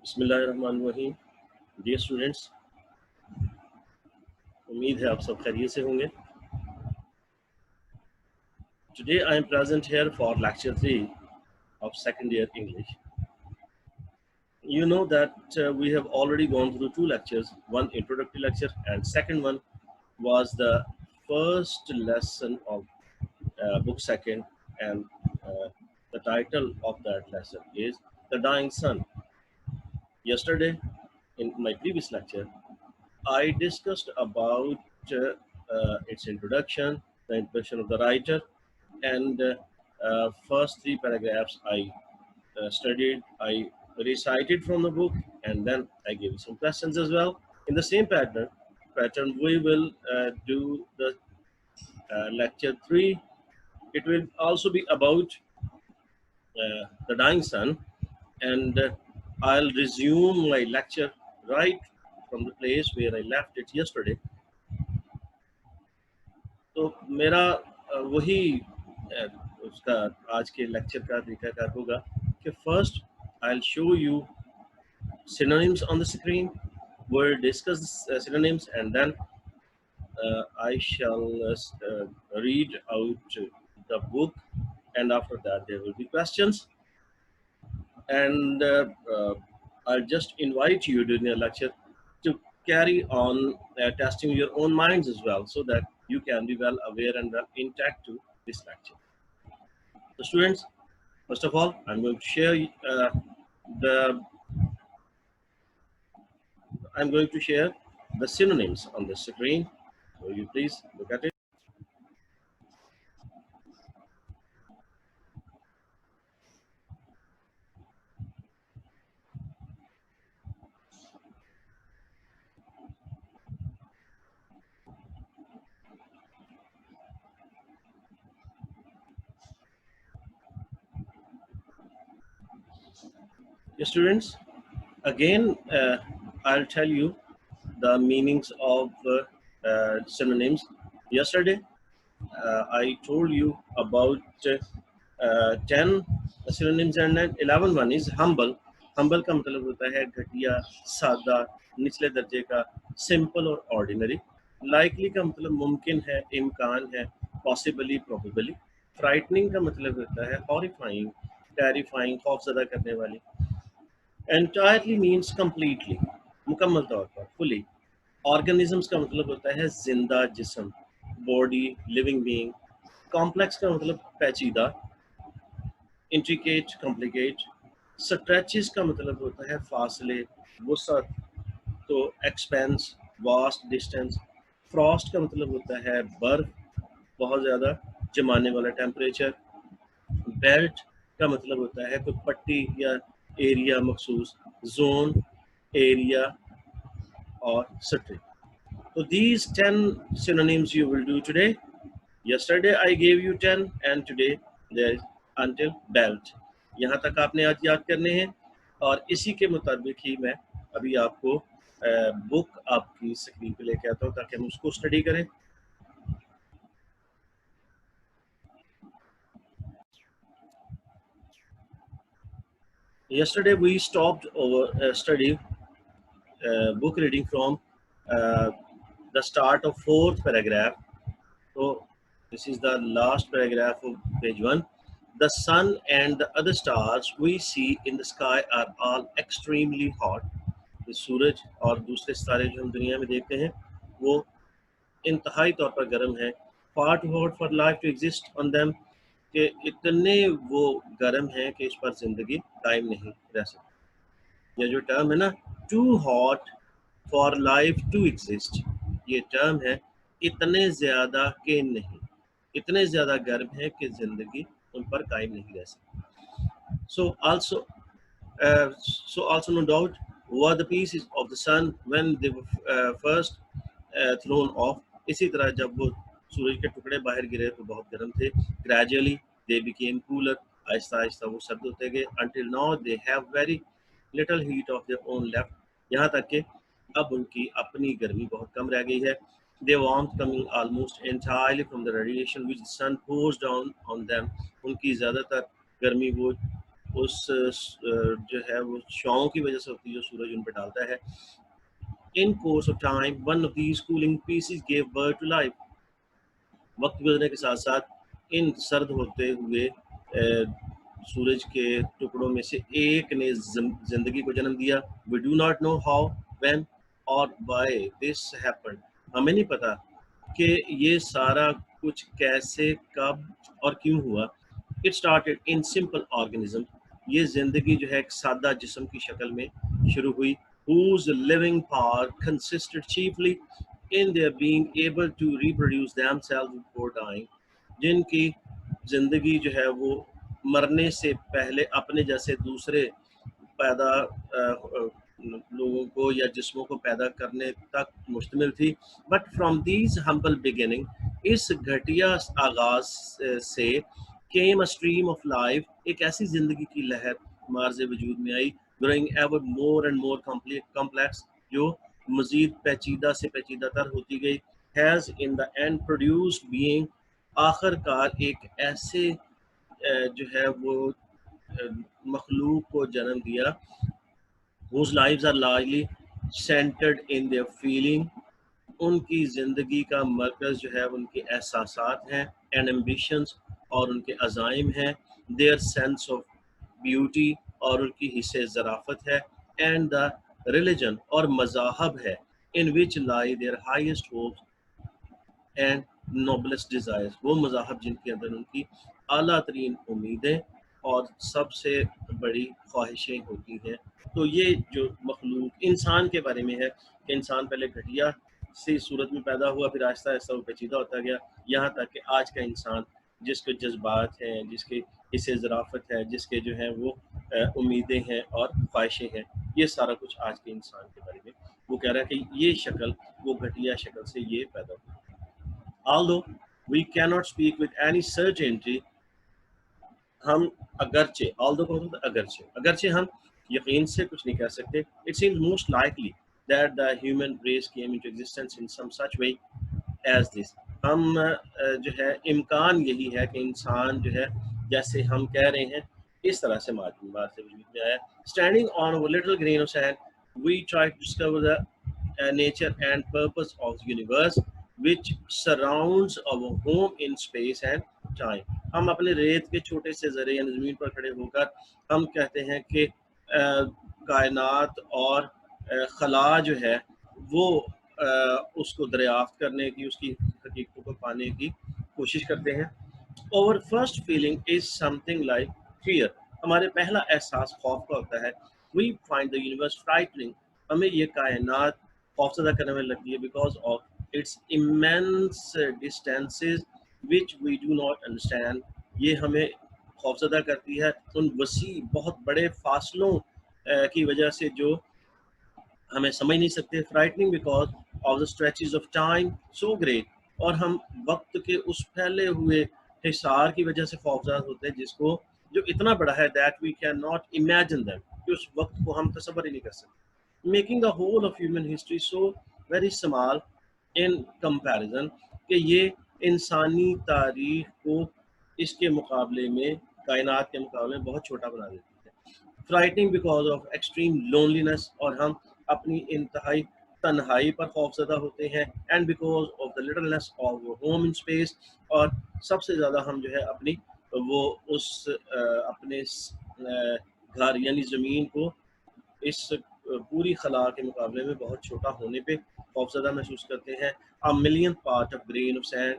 बिस्मिल्लाहिर्रहमानिर्रहीम। Dear students, उम्मीद है आप सब खैरियत से होंगे। Today I am present here for lecture 3 of second year English. You know that we have already gone through two lectures, one introductory lecture and second one was the first lesson of book second, and the title of that lesson is The Dying Sun. Yesterday in my previous lecture I discussed about its introduction, the introduction of the writer, and first three paragraphs I studied, I recited from the book, and then I gave some questions as well. In the same pattern we will do the lecture 3. It will also be about the dying sun, and I'll resume my lecture right from the place where I left it yesterday. तो मेरा वही उसका आज के lecture का तरीकाकार होगा कि first I will show you synonyms on the screen. We'll discuss synonyms, and then I shall read out the book, and after that there will be questions. And I'll just invite you during the lecture to carry on testing your own minds as well, so that you can be well aware and well intact to this lecture. So students, first of all, I'm going to share the synonyms on the screen. So you please look at it. Yes, students, again, I'll tell you the meanings of synonyms. Yesterday, I told you about 10 synonyms, and 11 one is humble. Humble का मतलब होता है घटिया, सादा, निचले दर्जे का, simple और ऑर्डिनरी. लाइकली का मतलब मुमकिन है, इम्कान है, पॉसिबली, प्रोबेबली. फ्राइटनिंग का मतलब होता है हॉरिफाइंग, टेरिफाइंग, खौफजदा करने वाली. एंटायरली मीन्स कम्प्लीटली, मुकम्मल तौर पर, फुली. ऑर्गेनिजम्स का मतलब होता है जिंदा जिस्म, बॉडी, लिविंग बीइंग. कॉम्प्लेक्स का मतलब पेचीदा, इंट्रिकेट, कॉम्प्लिकेट. स्ट्रेचेस का मतलब होता है फासले, वसअत, तो एक्सपेंस, वास्ट, डिस्टेंस. फ्रॉस्ट का मतलब होता है बर्फ, बहुत ज़्यादा जमाने वाला टेम्परेचर. बेल्ट का मतलब होता है कोई पट्टी या एरिया मखसूस. जोन, एरिया और strip. So these 10 synonyms you will do today. Yesterday I gave you 10 and today there is until belt. यहाँ तक आपने आज याद करने हैं, और इसी के मुताबिक ही मैं अभी आपको बुक आपकी स्क्रीन पे लेके आता हूँ ताकि हम उसको स्टडी करें. Yesterday we stopped over study book reading from the start of fourth paragraph. So this is the last paragraph of page 1. The sun and the other stars we see in the sky are all extremely hot. सूरज और दूसरे सितारे जो हम दुनिया में देखते हैं वो इंतहाई तौर पर गर्म है. Far too hot for life to exist on them, कि इतने वो गर्म हैं कि इस पर जिंदगी कायम नहीं रह सकती. ये जो टर्म है ना, too hot for life to exist, ये टर्म है इतने ज़्यादा के नहीं, इतने ज़्यादा गर्म है कि ज़िंदगी उन पर कायम नहीं रह सकती. So also no doubt were the pieces of the sun when they were first thrown off. इसी तरह जब वो सूरज के टुकड़े बाहर गिरे तो बहुत गर्म थे. Gradually they became cooler, Aahista Aahista वो सर्द होते गए. Until now they have very little heat of their own left, यहाँ तक कि अब उनकी अपनी गर्मी बहुत कम रह गई है. Their warmth coming almost entirely from the radiation which the sun pours down on them. उनकी ज़्यादातर गर्मी वो उस जो है वो छाँव की वजह से होती है जो सूरज उन पे डालता है। In course of time one of these cooling pieces give birth to life. वक्त गुजरने के साथ साथ इन सर्द होते हुए सूरज के टुकड़ों में से एक ने जिंदगी को जन्म दिया। We do not know how when और व्हाई दिस हैपेंड। हमें नहीं पता कि ये सारा कुछ कैसे कब और क्यों हुआ। It started in simple organism. ये जिंदगी जो है एक सादा जिस्म की शक्ल में शुरू हुई। whose living power consisted chiefly in their being able to reproduce themselves before dying। जिनकी जिंदगी जो है वो मरने से पहले अपने जैसे दूसरे पैदा लोगों को या जिस्मों को पैदा करने तक मुश्तमिल थी। But from these humble beginning, इस घटिया आगाज से came a stream of life, एक ऐसी जिंदगी की लहर मार्ज वजूद में आई, growing ever more and more complex, जो मजीद पेचीदा से पेचीदा तर होती गई। Has in the end produced being, आखिरकार एक ऐसे जो है वो मखलूक को जन्म दिया whose lives are largely centered in their feeling। उनकी ज़िंदगी का मरकज़ जो है उनके एहसासात हैं एंड एम्बिशंस, और उनके अज़ाइम हैं। देयर सेंस ऑफ ब्यूटी, और उनकी हिस्से ज़राफ़त है। एंड द रिलीजन, और मज़ाहब है। In which lie their highest hopes and noblest desires, वो मज़ाहब जिनके अंदर उनकी आला तरीन उम्मीदें और सबसे बड़ी ख्वाहिशें होती हैं। तो ये जो मखलूक इंसान के बारे में है कि इंसान पहले घटिया सी सूरत में पैदा हुआ, फिर आहिस्ता आहिस्ता वो पेचीदा होता गया, यहाँ तक कि आज का इंसान जिसके जज्बात हैं, जिसके हिस्से ज़राफ़त है, जिसके जो है वो उम्मीदें हैं और ख्वाहिशें हैं, ये सारा कुछ आज के इंसान के बारे में वो कह रहा है कि ये शक्ल वो घटिया शक्ल से ये पैदा हुई। Although we cannot speak with any certainty, हम अगरचे although को मतलब अगरचे हम यकीन से कुछ नहीं कह सकते। It seems most likely that the human race came into existence in some such way as this। हम जो है इम्कान यही है कि इंसान जो है जैसे हम कह रहे हैं इस तरह से मार्च से वजूद में आया। Standing on a little grain of sand, we try to discover the nature and purpose of the universe which surrounds our home in space and time। हम अपने रेत के छोटे से ज़रे यानी ज़मीन पर खड़े होकर हम कहते हैं कि कायनात और खला जो है वो उसको दरियाफ्त करने की, उसकी हकीकतों को पाने की कोशिश करते हैं। Our first feeling is something like fear। हमारे पहला एहसास खौफ का होता है। We find the universe frightening। हमें ये कायनात खौफजदा करने में लगती है because of its immense distances which we do not understand। ये हमें खौफजदा करती है उन वसी बहुत बड़े फासलों की वजह से जो हमें समझ नहीं सकते। Frightening because of the stretches of time so great. और हम वक्त के उस फैले हुए हिसार की वजह से खौफजदा होते हैं जिसको जो इतना बड़ा है that we can not imagine them, कि उस वक्त को हम तसव्वुर ही नहीं कर सकते। Making the whole of human history so very small in comparison, कि ये इंसानी तारीख को इसके मुकाबले में, कायनात के मुकाबले में बहुत छोटा बना देती है। Frightening because of extreme loneliness, और हम अपनी इंतहाई तन्हाई पर खौफजदा होते हैं। And because of the littleness of home in space, और सबसे ज़्यादा हम जो है अपनी वो उस अपने घर यानी ज़मीन को इस पूरी खला के मुकाबले में बहुत छोटा होने पे खौफजदा महसूस करते हैं। A million part of grain of sand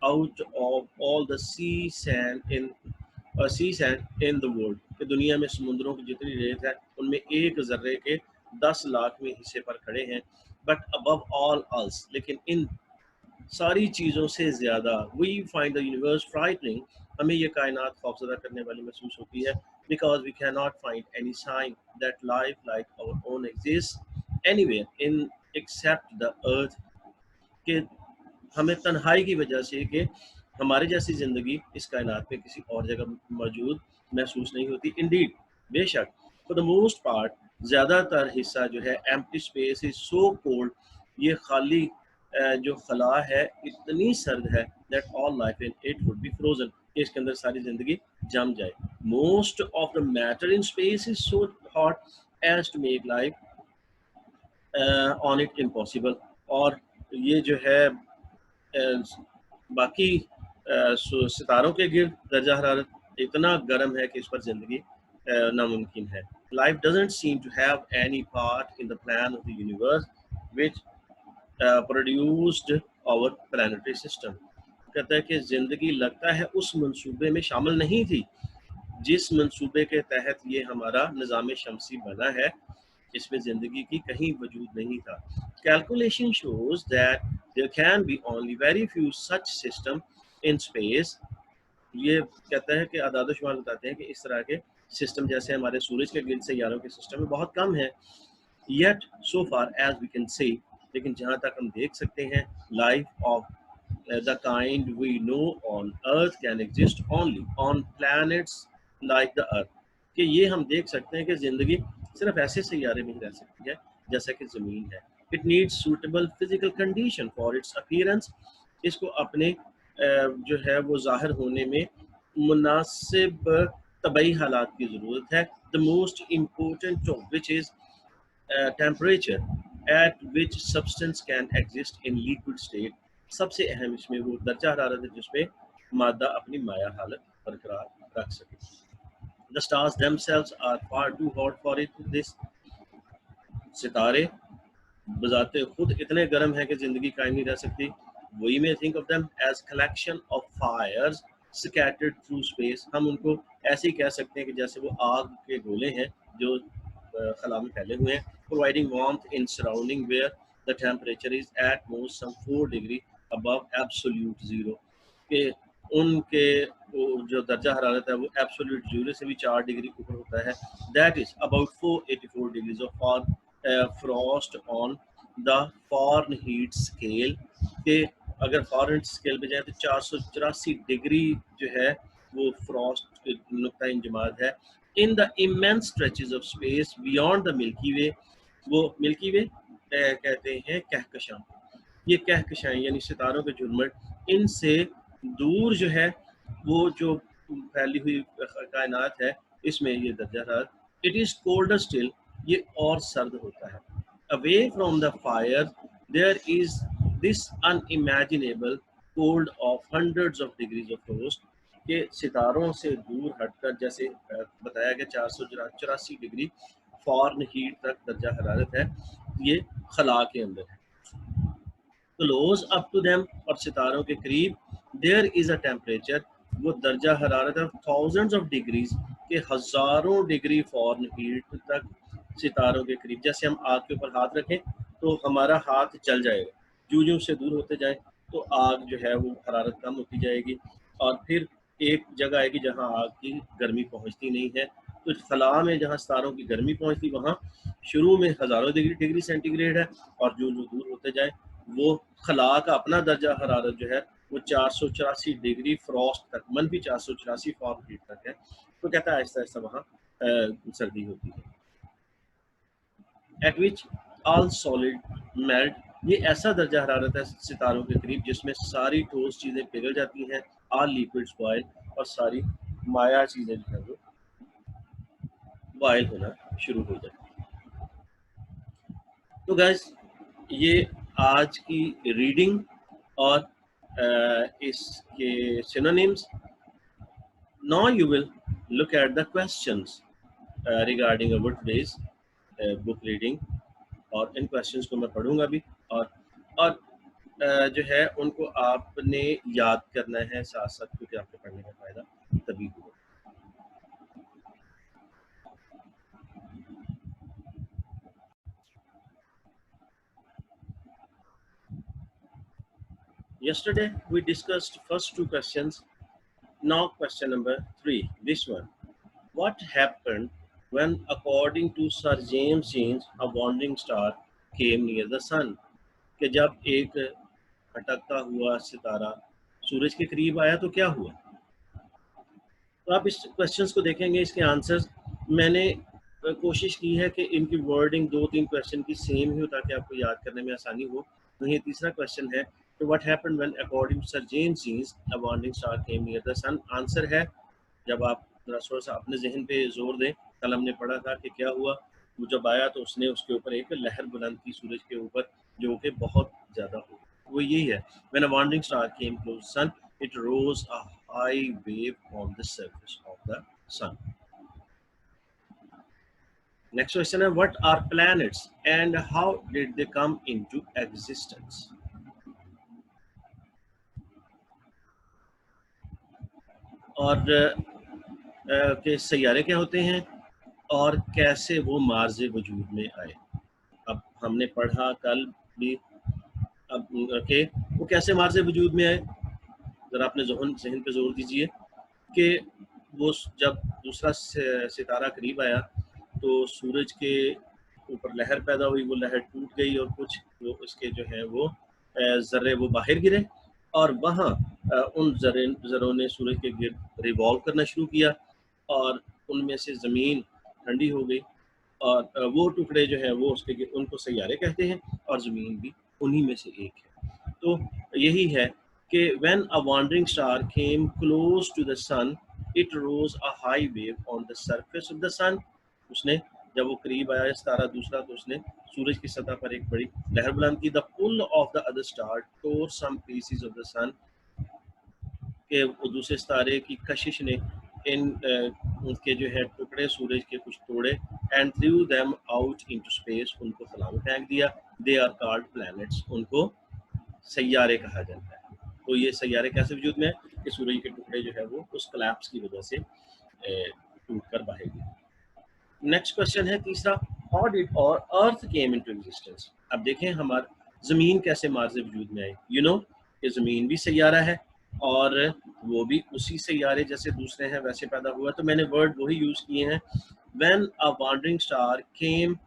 out of all the sea sand in the world, कि दुनिया में समुद्रों की जितनी रेत है उनमें एक ज़र्रे के 10 लाख में हिस्से पर खड़े हैं। बट अबव ऑल अल्स, लेकिन इन सारी चीज़ों से ज़्यादा we find the universe frightening, हमें ये कायनात खौफजदा करने वाली महसूस होती है। Because we can not find any sign that life like our own exist anywhere in except the earth, कि हमें तन्हाई की वजह से कि हमारे जैसी ज़िंदगी इस कायनात में किसी और जगह मौजूद महसूस नहीं होती। इंडीड, बेशक, फॉर द मोस्ट पार्ट, ज़्यादातर हिस्सा जो है empty space is so cold, ये खाली जो खला है इतनी सर्द है that all life in it would be frozen, कि इसके अंदर सारी जिंदगी जम जाए। Most of the matter in space is so hot as to make life on it impossible. और ये जो है बाकी सितारों के गिर्द दर्जा हरारत इतना गर्म है कि इस पर ज़िंदगी नामुमकिन है। Life doesn't seem to have any part in the plan of the universe which produced our planetary system. कहता है कि ज़िंदगी लगता है उस मंसूबे में शामिल नहीं थी जिस मंसूबे के तहत ये हमारा निज़ाम शमसी बना है, इसमें ज़िंदगी की कहीं वजूद नहीं था। Calculation shows that there can be only very few such system in space. ये कहता है कि आदाद शुमार बताते हैं कि इस तरह के सिस्टम जैसे हमारे सूरज के गिर्द सैयारों के सिस्टम में बहुत कम है। Yet so far as we can see, लेकिन जहाँ तक हम देख सकते हैं, life of the kind we know on earth can exist only on planets like the earth। कि ये हम देख सकते हैं कि ज़िंदगी सिर्फ ऐसे सैयारे में ही रह सकती है जैसा कि ज़मीन है। It needs suitable physical condition for its appearance. इसको अपने जो है वो ज़ाहिर होने में मुनासिब तबई हालात की ज़रूरत है। The most important of which is temperature at which substance can exist in liquid state. सबसे अहम इसमें वो दर्जा हरारत है जिसमें मादा अपनी माया हालत बरकरार रख सके। The stars themselves are far too hot for it this। सितारे बजाते खुद इतने गर्म हैं कि जिंदगी कायम नहीं रह सकती। We may think of them as collection of fires scattered through space। हम उनको ऐसे ही कह सकते हैं कि जैसे वो आग के गोले हैं जो खला में फैले हुए हैं। Providing warmth in surrounding where the temperature is at most some 4 degree above absolute zero। कि उनके वो जो दर्जा हरारत है वो एब्सोल्यूट जीरो से भी 4 डिग्री ऊपर होता है। That is about 484 degrees of frost on the Fahrenheit scale. के अगर फॉरेनहीट स्केल पे जाए तो 484 डिग्री जो है वो फ्रॉस्ट नुक्ता इंजमाद है। In the immense stretches of space beyond the Milky Way. वो मिल्की वे कहते हैं कहकशां। ये कहकशाएं यानी सितारों के झुरमुट, इनसे दूर जो है वो जो फैली हुई कायनात है इसमें ये दर्जा हरारत इट इज कोल्डर स्टिल, ये और सर्द होता है। Away from the fire there is this unimaginable cold of hundreds of degrees of frost. के सितारों से दूर हटकर जैसे बताया गया 484 डिग्री फॉरेनहीट तक दर्जा हरारत है, ये खला के अंदर है। क्लोज अप टू देम, और सितारों के करीब, देयर इज अ टेम्परेचर, वो दर्जा हरारत है थाउजेंड्स ऑफ डिग्रीज के हजारों डिग्री फॉरेनहीट तक सितारों के करीब। जैसे हम आग के ऊपर हाथ रखें तो हमारा हाथ जल जाएगा, जूं जूं से दूर होते जाए तो आग जो है वो हरारत कम होती जाएगी और फिर एक जगह आएगी जहाँ आग की गर्मी पहुँचती नहीं है। तो खला में जहाँ सितारों की गर्मी पहुँचती वहाँ शुरू में हज़ारों डिग्री सेंटीग्रेड है और जो जो दूर होते जाए वो खला का अपना दर्जा हरारत जो है वो 484 डिग्री फ्रॉस्ट तक, मनफी 484 फॉरेनहीट तक है। तो कहता है आहिस्ता आहिस्ता वहाँ सर्दी होती है। Eight which all solid melt, ये ऐसा दर्जा हरारत है सितारों के करीब जिसमें सारी ठोस चीज़ें पिघल जाती हैं, ऑल लिक्विड्स बॉयल, और सारी माया चीज़ें जो है वो बॉयल होना शुरू हो जाती है। तो गाइस ये आज की रीडिंग और इसके synonyms. Now you will look at the questions regarding our today's book reading, और इन क्वेश्चंस को मैं पढ़ूंगा भी और जो है उनको आपने याद करना है साथ साथ, क्योंकि आपके पढ़ने का फायदा तभी होगा। Yesterday we discussed first two questions. Now question number 3, this one. What happened when, according to Sir James Jeans, a wandering star came near the sun? कि जब एक भटकता हुआ सितारा सूरज के करीब आया तो क्या हुआ? तो आप इस क्वेश्चंस को देखेंगे, इसके आंसर्स मैंने कोशिश की है कि इनकी वर्डिंग 2-3 क्वेश्चन की सेम ही हो ताकि आपको याद करने में आसानी हो। तो ये तीसरा क्वेश्चन है So what happened when, according to Sir James Jeans, a wandering star came near the sun? Answer है, जब आप थोड़ा सा अपने जहन पे जोर दें, कल हमने पढ़ा था कि क्या हुआ, वो जब आया तो उसने उसके ऊपर एक लहर बुलंद की सूरज के ऊपर, जो कि बहुत ज़्यादा हो, वो यही है, when a wandering star came close to the sun, it rose a high wave on the surface of the sun. Next question है, what are planets and how did they come into existence? और के सैयारे क्या होते हैं और कैसे वो मार्ज़ वजूद में आए। अब हमने पढ़ा कल भी, अब के वो कैसे मार्ज़ वजूद में आए, ज़रा अपने ज़हन पे जोर दीजिए कि वो जब दूसरा सितारा करीब आया तो सूरज के ऊपर लहर पैदा हुई, वो लहर टूट गई और कुछ वो उसके जो है वो ज़र्रे वो बाहर गिरे और वहाँ उन ज़र्रों ने सूरज के गिर्द रिवॉल्व करना शुरू किया और उनमें से ज़मीन ठंडी हो गई और वो टुकड़े जो हैं वो उसके उनको सैयारे कहते हैं और ज़मीन भी उन्हीं में से एक है। तो यही है कि when a wandering star came close to the sun, it rose a high wave on the surface of the sun. उसने जब वो करीब आया सितारा दूसरा तो उसने सूरज की सतह पर एक बड़ी लहर बुलंद की। The pull of the other star tore some pieces of the sun, के वो दूसरे सितारे की कशिश ने इन उनके जो है टुकड़े सूरज के कुछ तोड़े and through them out into space, उनको फलां में फेंक दिया। दे आर कॉल्ड प्लैनेट्स, उनको सैयारे कहा जाता है। तो ये सैयारे कैसे वजूद में है कि सूरज के टुकड़े जो है वो उस कोलैप्स की वजह से टूट कर बाहर गए। नेक्स्ट क्वेश्चन है तीसरा, हाउ डिड और अर्थ केम इनटू एग्जिस्टेंस। अब देखें हमारा ज़मीन कैसे मार्ज़ वजूद में आई। यू नो कि ज़मीन भी सैयारा है और वो भी उसी सैयारे जैसे दूसरे हैं वैसे पैदा हुआ। तो मैंने वर्ड वही यूज़ किए हैं, when a wandering star came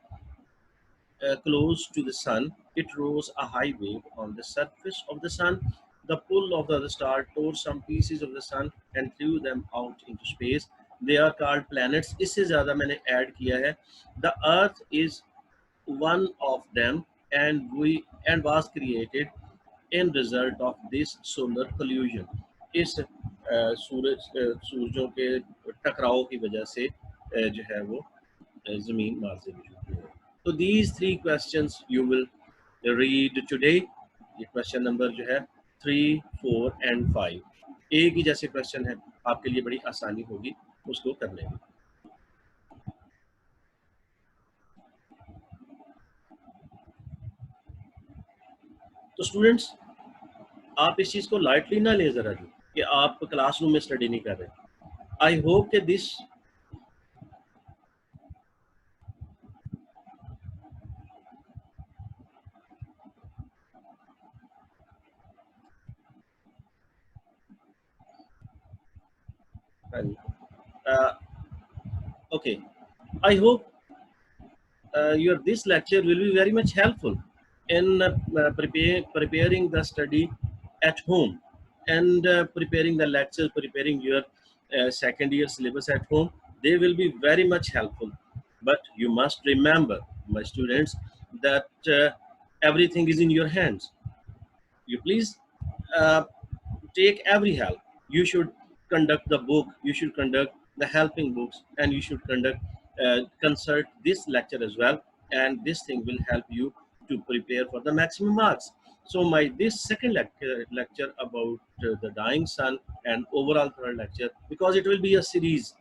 close to the sun, it rose a high wave on the surface of the sun. The pull of the other star tore some pieces of the sun and threw them out into space. They are called planets. इससे ज़्यादा मैंने add किया है, the earth is one of them and was created in result of this solar collision. इस सूरजों के टकराव की वजह से जो है वो ज़मीन मार्ज़ वजूद में है। तो these three questions you will read today. ये क्वेश्चन नंबर जो है 3, 4 and 5 एक ही जैसे क्वेश्चन है, आपके लिए बड़ी आसानी होगी उसको करने में। तो स्टूडेंट्स, आप इस चीज़ को लाइटली ना लें ज़रा जी कि आप क्लासरूम में स्टडी नहीं कर रहे। आई होप कि this okay, I hope your this lecture will be very much helpful in preparing the study at home and preparing the lecture, preparing your second year syllabus at home. They will be very much helpful. But you must remember, my students, that everything is in your hands. You please uh, take every help. You should conduct the book, you should conduct the helping books, and you should conduct consult this lecture as well, and this thing will help you to prepare for the maximum marks. So my this second lecture about the dying sun and overall third lecture, because it will be a series,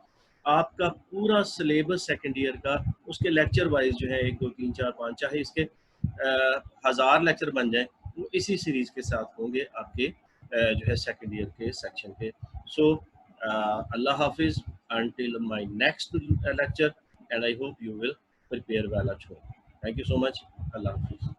आपका पूरा syllabus second year का उसके lecture wise जो है 1 2 3 4 5 चाहे इसके 1000 lecture बन जाए, वो इसी सीरीज के साथ होंगे आपके जो है सेकंड ईयर के सेक्शन के। सो अल्लाह हाफिज until my next lecture, and I hope you will prepare well at home. Thank you so much. Allah Hafiz.